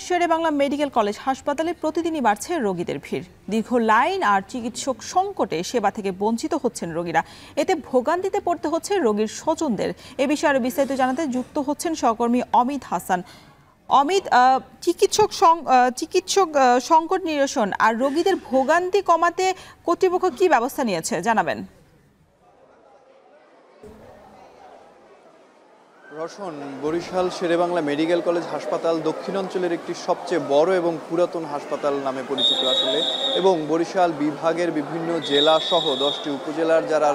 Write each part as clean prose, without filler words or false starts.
Sherebangla medical college হাসপাতালে প্রতিদিনই বাড়ছে রোগীদের ভিড়। দীর্ঘ লাইন আর চিকিৎসক সংকটে সেবা থেকে বঞ্চিত হচ্ছেন রোগীরা। এতে ভোগান্তিতে পড়তে হচ্ছে রোগীর স্বজনদের। এ বিষয়ে আরো বিস্তারিত জানাতে যুক্ত হচ্ছেন সহকর্মী অমিত হাসান। অমিত, চিকিৎসক সংকট নিরসন আর রোগীদের ভোগান্তি কমাতে কর্তৃপক্ষ কি ব্যবস্থা নিয়েছে জানাবেন। রোশন, বরিশাল শেরেবাংলা মেডিকেল কলেজ হাসপাতাল দক্ষিণাঞ্চলের একটি সবচেয়ে বড় এবং পুরাতন হাসপাতাল নামে পরিচিত আসলে, এবং বরিশাল বিভাগের বিভিন্ন জেলা সহ 10টি উপজেলার যারা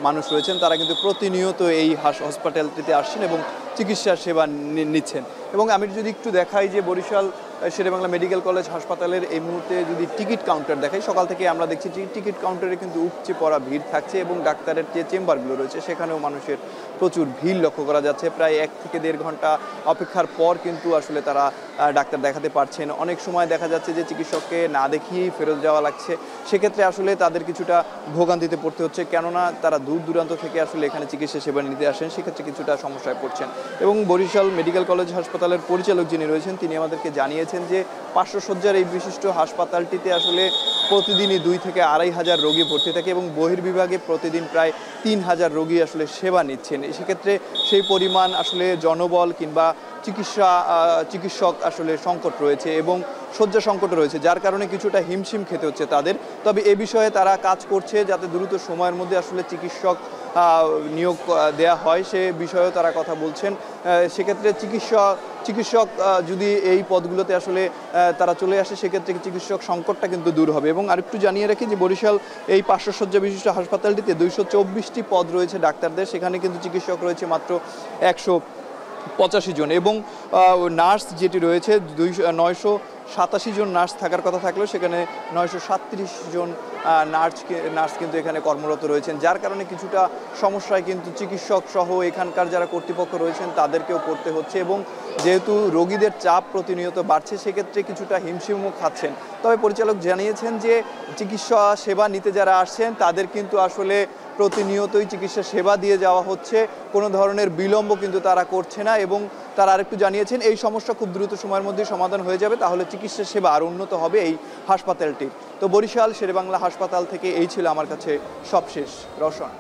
মানুষ রয়েছেন তারা কিন্তু প্রতিনিয়ত এই হসপিটালটিতে আসছেন এবং চিকিৎসা সেবা নিচ্ছেন। এবং আমি যদি একটু দেখাই যে বরিশাল শেরেবাংলা মেডিকেল কলেজ হাসপাতালের এই মুহূর্তে যদি টিকিট কাউন্টার দেখাই, সকাল থেকে আমরা দেখছি যে টিকিট কাউন্টারে কিন্তু উপচে পড়া ভিড় থাকছে এবং ডাক্তারের যে চেম্বারগুলো রয়েছে সেখানেও মানুষের প্রচুর ভিড় লক্ষ্য করা যাচ্ছে। প্রায় 1 থেকে 1.5 ঘন্টা অপেক্ষার পর কিন্তু আসলে তারা ডাক্তার দেখাতে পারছেন। অনেক সময় দেখা যাচ্ছে যে চিকিৎসককে না দেখিয়েই ফেরত যাওয়া লাগছে। সেক্ষেত্রে আসলে তাদের কিছুটা ভোগান্তিতে পড়তে হচ্ছে, কেননা তারা দূর দূরান্ত থেকে আসলে এখানে চিকিৎসা সেবা নিতে আসেন, সেক্ষেত্রে কিছুটা সমস্যায় পড়ছেন। এবং বরিশাল মেডিকেল কলেজ হাসপাতালের পরিচালক যিনি রয়েছেন তিনি আমাদেরকে জানিয়েছেন যে 500 শয্যার এই বিশিষ্ট হাসপাতালটিতে আসলে প্রতিদিনই 2 থেকে 2,500 রোগী ভর্তি থাকে এবং বহির্বিভাগে প্রতিদিন প্রায় 3,000 রোগী আসলে সেবা নিচ্ছেন। সেক্ষেত্রে সেই পরিমাণ আসলে জনবল কিংবা চিকিৎসক আসলে সংকট রয়েছে এবং শয্যা সংকট রয়েছে, যার কারণে কিছুটা হিমশিম খেতে হচ্ছে তাদের। তবে এ বিষয়ে তারা কাজ করছে যাতে দ্রুত সময়ের মধ্যে আসলে চিকিৎসক নিয়োগ দেয়া হয়, সে বিষয়েও তারা কথা বলছেন। সেক্ষেত্রে চিকিৎসক যদি এই পদগুলোতে আসলে তারা চলে আসে, সেক্ষেত্রে চিকিৎসক সংকটটা কিন্তু দূর হবে। এবং আরেকটু জানিয়ে রাখি যে বরিশাল এই 500 শয্যা বিশিষ্ট হাসপাতালটিতে 224টি পদ রয়েছে ডাক্তারদের, সেখানে কিন্তু চিকিৎসক রয়েছে মাত্র 185 জন এবং নার্স যেটি রয়েছে 987 জন নার্স থাকার কথা থাকলেও সেখানে 937 জন নার্স কিন্তু এখানে কর্মরত রয়েছেন, যার কারণে কিছুটা সমস্যায় কিন্তু চিকিৎসক সহ এখানকার যারা কর্তৃপক্ষ রয়েছেন তাদেরকেও পড়তে হচ্ছে। এবং যেহেতু রোগীদের চাপ প্রতিনিয়ত বাড়ছে, সেক্ষেত্রে কিছুটা হিমশিমও খাচ্ছেন। তবে পরিচালক জানিয়েছেন যে চিকিৎসা সেবা নিতে যারা আসছেন তাদের কিন্তু আসলে প্রতিনিয়তই চিকিৎসা সেবা দিয়ে যাওয়া হচ্ছে, কোনো ধরনের বিলম্ব কিন্তু তারা করছে না। এবং তারা আরেকটু জানিয়েছেন এই সমস্যা খুব দ্রুত সময়ের মধ্যে সমাধান হয়ে যাবে, তাহলে চিকিৎসা সেবা আরও উন্নত হবে এই হাসপাতালটি। তো বরিশাল শেরেবাংলা হাসপাতাল থেকে এই ছিল আমার কাছে সবশেষ। রওশন।